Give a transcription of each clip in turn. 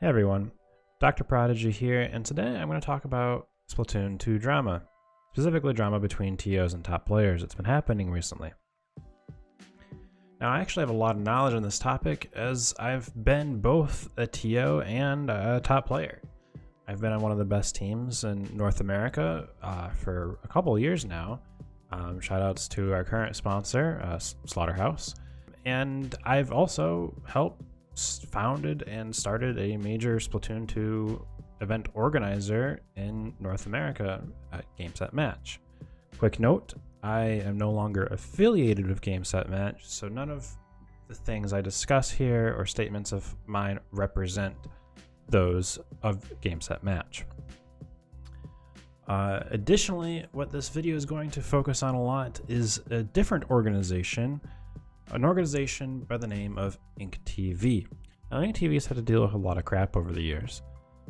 Hey everyone, Dr. Prodigy here, and today I'm going to talk about Splatoon 2 drama, specifically drama between TOs and top players. It's been happening recently. Now I actually have a lot of knowledge on this topic as I've been both a TO and a top player. I've been on one of the best teams in North America for a couple of years now. Shoutouts to our current sponsor, Slaughterhouse. And I've also helped founded and started a major Splatoon 2 event organizer in North America at GameSet Match. Quick note, I am no longer affiliated with GameSet Match, so none of the things I discuss here or statements of mine represent those of GameSet Match. Additionally, what this video is going to focus on a lot is a different organization, an organization by the name of InkTV. Now, InkTV has had to deal with a lot of crap over the years.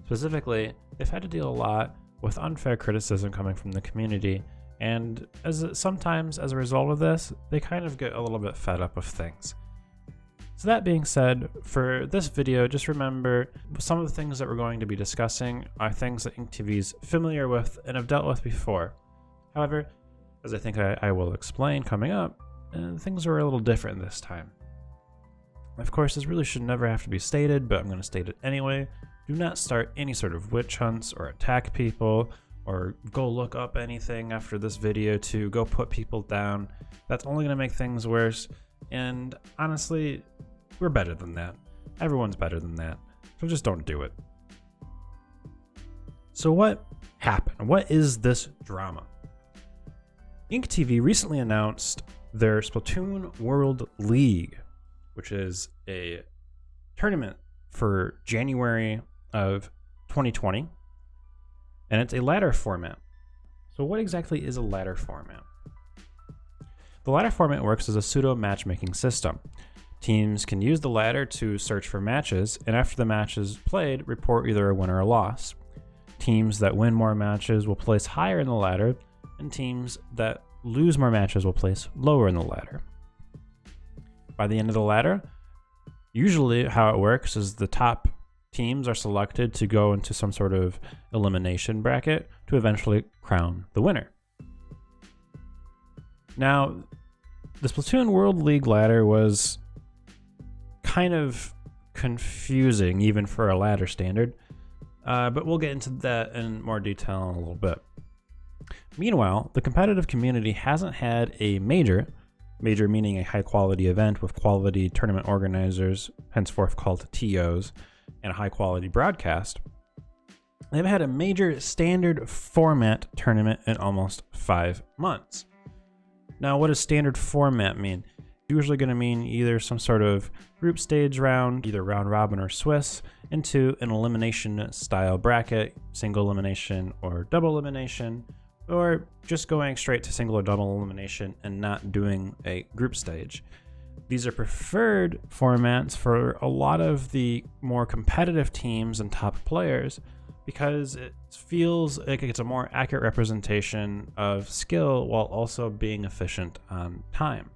Specifically, they've had to deal a lot with unfair criticism coming from the community, and sometimes as a result of this, they kind of get a little bit fed up with things. So that being said, for this video, just remember some of the things that we're going to be discussing are things that InkTV is familiar with and have dealt with before. However, as I think I will explain coming up, things are a little different this time. Of course, this really should never have to be stated, but I'm going to state it anyway. Do not start any sort of witch hunts or attack people or go look up anything after this video to go put people down. That's only going to make things worse, and honestly, we're better than that. Everyone's better than that, so just don't do it. So what happened? What is this drama? InkTV recently announced their Splatoon World League, which is a tournament for January of 2020, and it's a ladder format. So what exactly is a ladder format? The ladder format works as a pseudo matchmaking system. Teams can use the ladder to search for matches, and after the match is played, report either a win or a loss. Teams that win more matches will place higher in the ladder, and teams that lose more matches will place lower in the ladder. By the end of the ladder, usually how it works is the top teams are selected to go into some sort of elimination bracket to eventually crown the winner. Now, the Splatoon World League ladder was kind of confusing even for a ladder standard, but we'll get into that in more detail in a little bit. Meanwhile, the competitive community hasn't had a major meaning a high quality event with quality tournament organizers, henceforth called TOs, and a high quality broadcast. They've had a major standard format tournament in almost 5 months. Now, what does standard format mean? It's usually going to mean either some sort of group stage round, either round robin or Swiss, into an elimination style bracket, single elimination or double elimination, or just going straight to single or double elimination and not doing a group stage. These are preferred formats for a lot of the more competitive teams and top players because it feels like it's a more accurate representation of skill while also being efficient on time.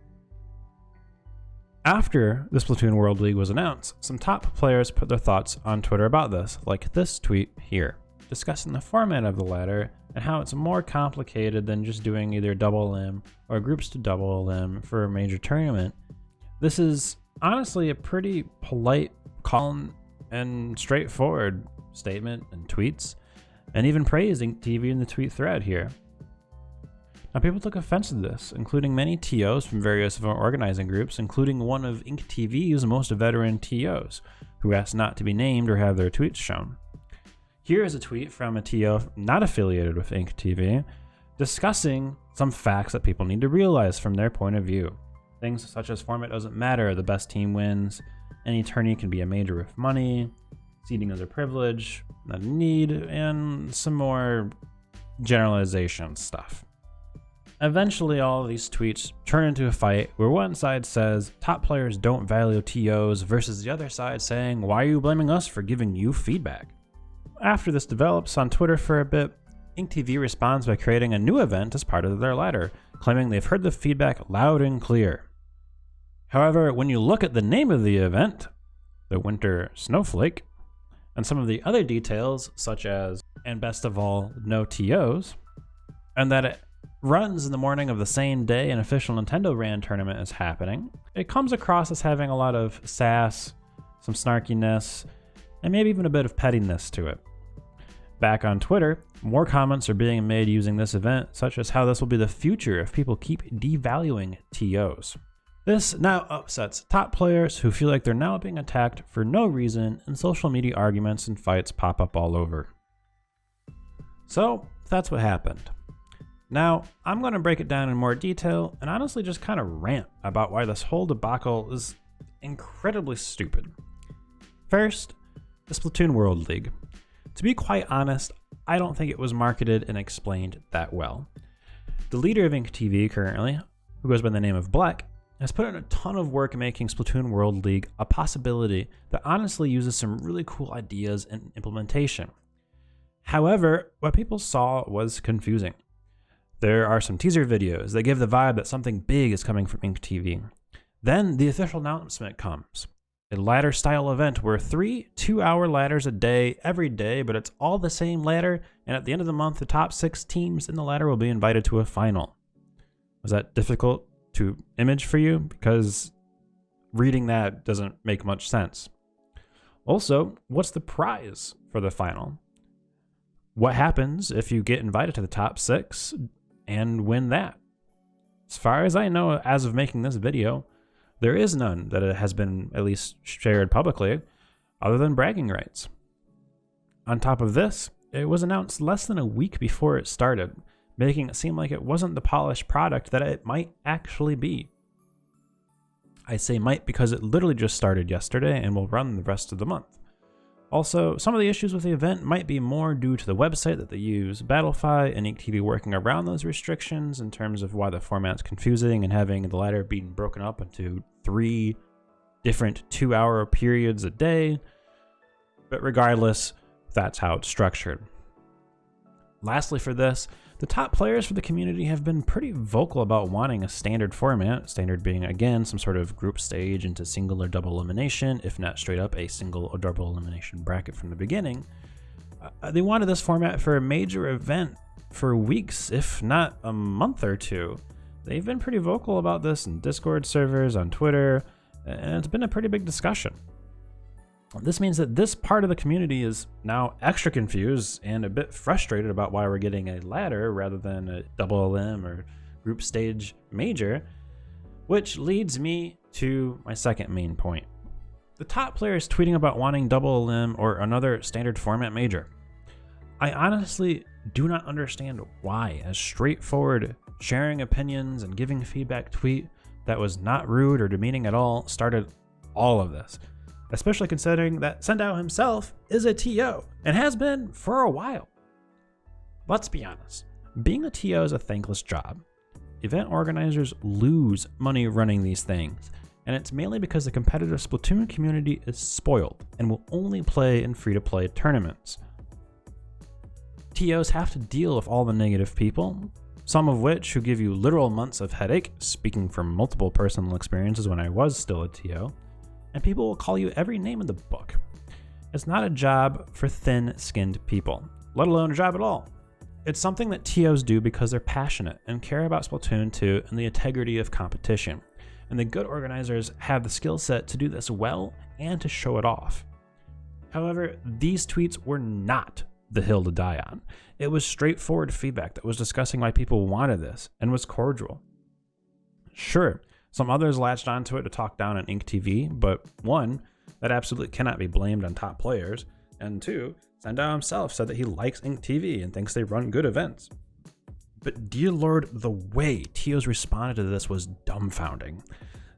After the Splatoon World League was announced, some top players put their thoughts on Twitter about this, like this tweet here, discussing the format of the ladder and how it's more complicated than just doing either double elim or groups to double elim for a major tournament. This is honestly a pretty polite, calm, and straightforward statement and tweets, and even praising InkTV in the tweet thread here. Now, people took offense to this, including many TOs from various of our organizing groups, including one of InkTV's most veteran TOs, who asked not to be named or have their tweets shown. Here is a tweet from a TO not affiliated with InkTV, discussing some facts that people need to realize from their point of view. Things such as format doesn't matter, the best team wins, any tourney can be a major with money, seeding is a privilege, not a need, and some more generalization stuff. Eventually, all of these tweets turn into a fight where one side says top players don't value TOs versus the other side saying, why are you blaming us for giving you feedback? After this develops on Twitter for a bit, InkTV responds by creating a new event as part of their ladder, claiming they've heard the feedback loud and clear. However, when you look at the name of the event, the Winter Snowflake, And some of the other details, such as, and best of all, no TOs, and that it runs in the morning of the same day an official Nintendo RAN tournament is happening, it comes across as having a lot of sass, some snarkiness, and maybe even a bit of pettiness to it. Back on Twitter, more comments are being made using this event, such as how this will be the future if people keep devaluing TOs. This now upsets top players who feel like they're now being attacked for no reason, and social media arguments and fights pop up all over. So that's what happened. Now, I'm going to break it down in more detail and honestly just kind of rant about why this whole debacle is incredibly stupid. First, the Splatoon World League. To be quite honest, I don't think it was marketed and explained that well. The leader of Ink TV currently, who goes by the name of Black, has put in a ton of work making Splatoon World League a possibility that honestly uses some really cool ideas and implementation. However, what people saw was confusing. There are some teaser videos that give the vibe that something big is coming from Ink TV. Then the official announcement comes. A ladder style event where 3 2-hour ladders a day, every day, but it's all the same ladder, and at the end of the month, the top 6 teams in the ladder will be invited to a final. Was that difficult to image for you? Because reading that doesn't make much sense. Also, what's the prize for the final? What happens if you get invited to the top 6 and win that? As far as I know, as of making this video, there is none that it has been at least shared publicly, other than bragging rights. On top of this, it was announced less than a week before it started, making it seem like it wasn't the polished product that it might actually be. I say might because it literally just started yesterday and will run the rest of the month. Also, some of the issues with the event might be more due to the website that they use, Battlefy and Ink TV working around those restrictions in terms of why the format's confusing and having the ladder being broken up into 3 different 2-hour periods a day. But regardless, that's how it's structured. Lastly for this, the top players for the community have been pretty vocal about wanting a standard format, standard being, again, some sort of group stage into single or double elimination, if not straight up a single or double elimination bracket from the beginning. They wanted this format for a major event for weeks, if not a month or two. They've been pretty vocal about this in Discord servers, on Twitter, and it's been a pretty big discussion. This means that this part of the community is now extra confused and a bit frustrated about why we're getting a ladder rather than a double elim or group stage major, which leads me to my second main point. The top players tweeting about wanting double elim or another standard format major. I honestly do not understand why a straightforward sharing opinions and giving feedback tweet that was not rude or demeaning at all started all of this. Especially considering that Sendao himself is a TO and has been for a while. Let's be honest, being a TO is a thankless job. Event organizers lose money running these things, and it's mainly because the competitive Splatoon community is spoiled and will only play in free-to-play tournaments. TOs have to deal with all the negative people, some of which who give you literal months of headache, speaking from multiple personal experiences when I was still a TO, and people will call you every name in the book. It's not a job for thin-skinned people, let alone a job at all. It's something that TOs do because they're passionate and care about Splatoon 2 and the integrity of competition, and the good organizers have the skill set to do this well and to show it off. However, these tweets were not the hill to die on. It was straightforward feedback that was discussing why people wanted this and was cordial. Sure, some others latched onto it to talk down on Ink TV, but 1, that absolutely cannot be blamed on top players, and 2, Sendao himself said that he likes Ink TV and thinks they run good events. But dear lord, the way TOs responded to this was dumbfounding.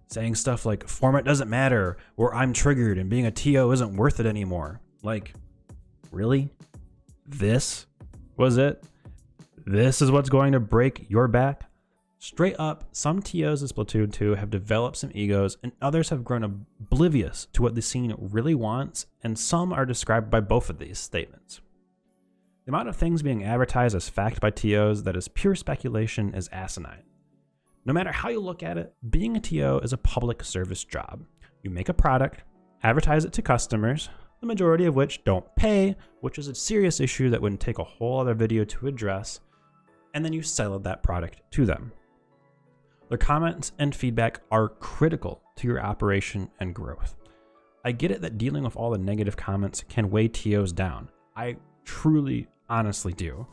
Saying stuff like, format doesn't matter, or I'm triggered and being a TO isn't worth it anymore. Like, really? This was it? This is what's going to break your back? Straight up, some TOs in Splatoon 2 have developed some egos, and others have grown oblivious to what the scene really wants, and some are described by both of these statements. The amount of things being advertised as fact by TOs that is pure speculation is asinine. No matter how you look at it, being a TO is a public service job. You make a product, advertise it to customers, the majority of which don't pay, which is a serious issue that would take a whole other video to address, and then you sell that product to them. Their comments and feedback are critical to your operation and growth. I get it that dealing with all the negative comments can weigh TOs down. I truly, honestly do.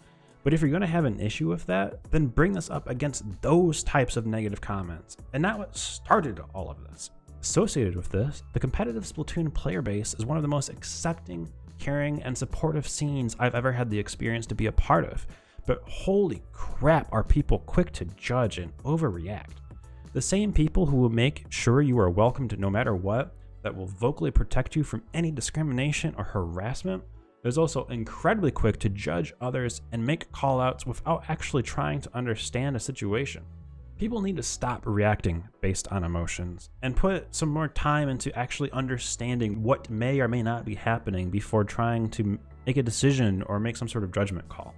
But if you're going to have an issue with that, then bring this up against those types of negative comments, and not what started all of this. Associated with this, the competitive Splatoon player base is one of the most accepting, caring, and supportive scenes I've ever had the experience to be a part of. But holy crap, are people quick to judge and overreact. The same people who will make sure you are welcomed no matter what, that will vocally protect you from any discrimination or harassment, is also incredibly quick to judge others and make callouts without actually trying to understand a situation. People need to stop reacting based on emotions and put some more time into actually understanding what may or may not be happening before trying to make a decision or make some sort of judgment call.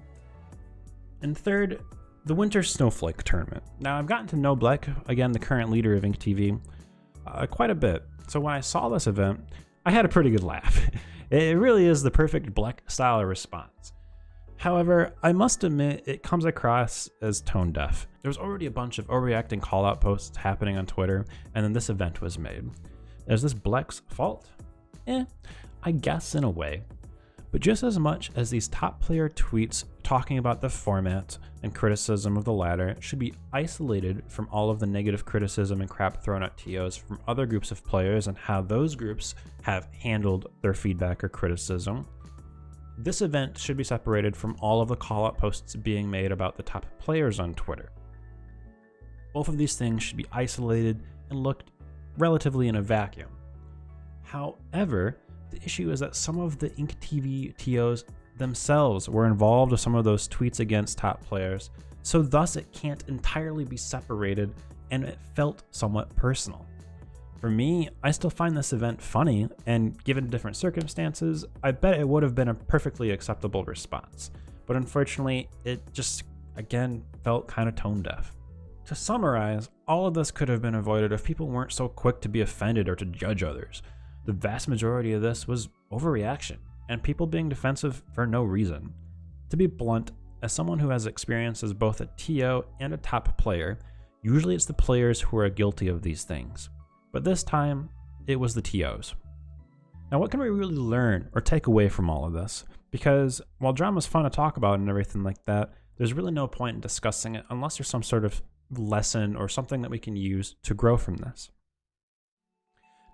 And third, the Winter Snowflake Tournament. Now, I've gotten to know Bleck, again the current leader of InkTV, quite a bit. So when I saw this event, I had a pretty good laugh. It really is the perfect Bleck style response. However, I must admit it comes across as tone deaf. There was already a bunch of overreacting call-out posts happening on Twitter, and then this event was made. Is this Bleck's fault? I guess in a way. But just as much as these top player tweets talking about the format and criticism of the latter should be isolated from all of the negative criticism and crap thrown at TOs from other groups of players and how those groups have handled their feedback or criticism, this event should be separated from all of the call-out posts being made about the top players on Twitter. Both of these things should be isolated and looked relatively in a vacuum. However, the issue is that some of the InkTV TOs themselves were involved with some of those tweets against top players, so thus it can't entirely be separated, and it felt somewhat personal. For me, I still find this event funny, and given different circumstances, I bet it would have been a perfectly acceptable response. But unfortunately, it just, again, felt kind of tone deaf. To summarize, all of this could have been avoided if people weren't so quick to be offended or to judge others. The vast majority of this was overreaction, and people being defensive for no reason. To be blunt, as someone who has experience as both a TO and a top player, usually it's the players who are guilty of these things. But this time, it was the TOs. Now, what can we really learn or take away from all of this? Because while drama's fun to talk about and everything like that, there's really no point in discussing it unless there's some sort of lesson or something that we can use to grow from this.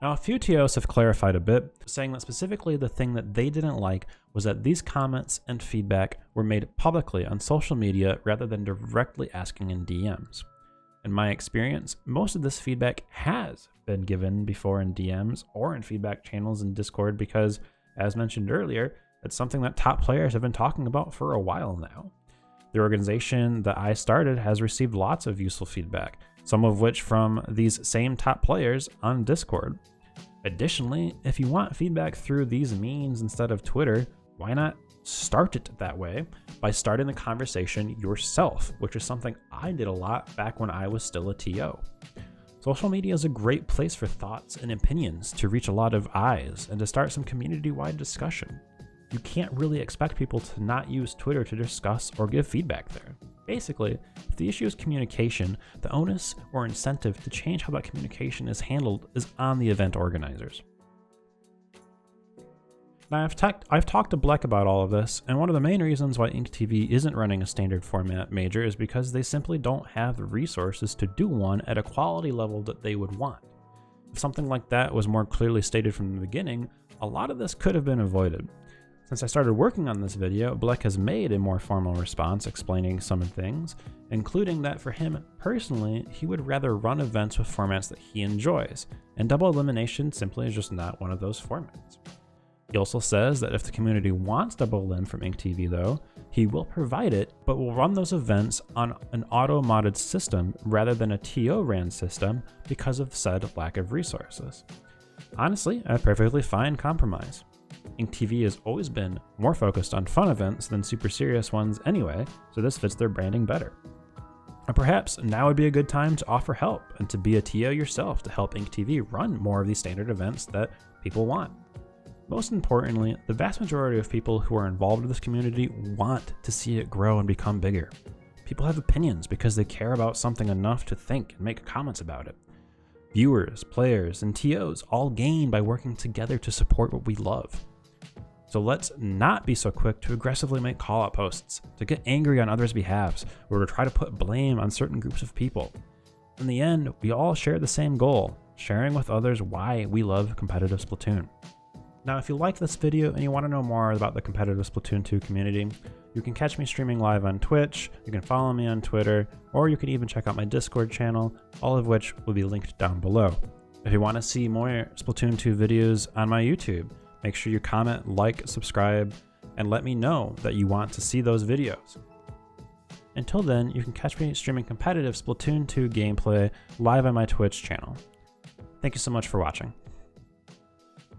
Now, a few TOs have clarified a bit, saying that specifically the thing that they didn't like was that these comments and feedback were made publicly on social media rather than directly asking in DMs. In my experience, most of this feedback has been given before in DMs or in feedback channels in Discord because, as mentioned earlier, it's something that top players have been talking about for a while now. The organization that I started has received lots of useful feedback, some of which from these same top players on Discord. Additionally, if you want feedback through these means instead of Twitter, why not start it that way by starting the conversation yourself, which is something I did a lot back when I was still a TO. Social media is a great place for thoughts and opinions to reach a lot of eyes and to start some community-wide discussion. You can't really expect people to not use Twitter to discuss or give feedback there. Basically, if the issue is communication, the onus or incentive to change how that communication is handled is on the event organizers. Now, I've talked to Bleck about all of this, and one of the main reasons why InkTV isn't running a standard format major is because they simply don't have the resources to do one at a quality level that they would want. If something like that was more clearly stated from the beginning, a lot of this could have been avoided. Since I started working on this video, Bleck has made a more formal response explaining some things, including that for him personally, he would rather run events with formats that he enjoys, and double elimination simply is just not one of those formats. He also says that if the community wants double elim from InkTV though, he will provide it, but will run those events on an auto-modded system rather than a TO-ran system because of said lack of resources. Honestly, a perfectly fine compromise. InkTV has always been more focused on fun events than super serious ones anyway, so this fits their branding better. And perhaps now would be a good time to offer help and to be a TO yourself to help InkTV run more of these standard events that people want. Most importantly, the vast majority of people who are involved in this community want to see it grow and become bigger. People have opinions because they care about something enough to think and make comments about it. Viewers, players, and TOs all gain by working together to support what we love. So let's not be so quick to aggressively make call-out posts, to get angry on others' behalves, or to try to put blame on certain groups of people. In the end, we all share the same goal, sharing with others why we love competitive Splatoon. Now, if you like this video and you want to know more about the competitive Splatoon 2 community, you can catch me streaming live on Twitch, you can follow me on Twitter, or you can even check out my Discord channel, all of which will be linked down below. If you want to see more Splatoon 2 videos on my YouTube, make sure you comment, like, subscribe, and let me know that you want to see those videos. Until then, you can catch me streaming competitive Splatoon 2 gameplay live on my Twitch channel. Thank you so much for watching.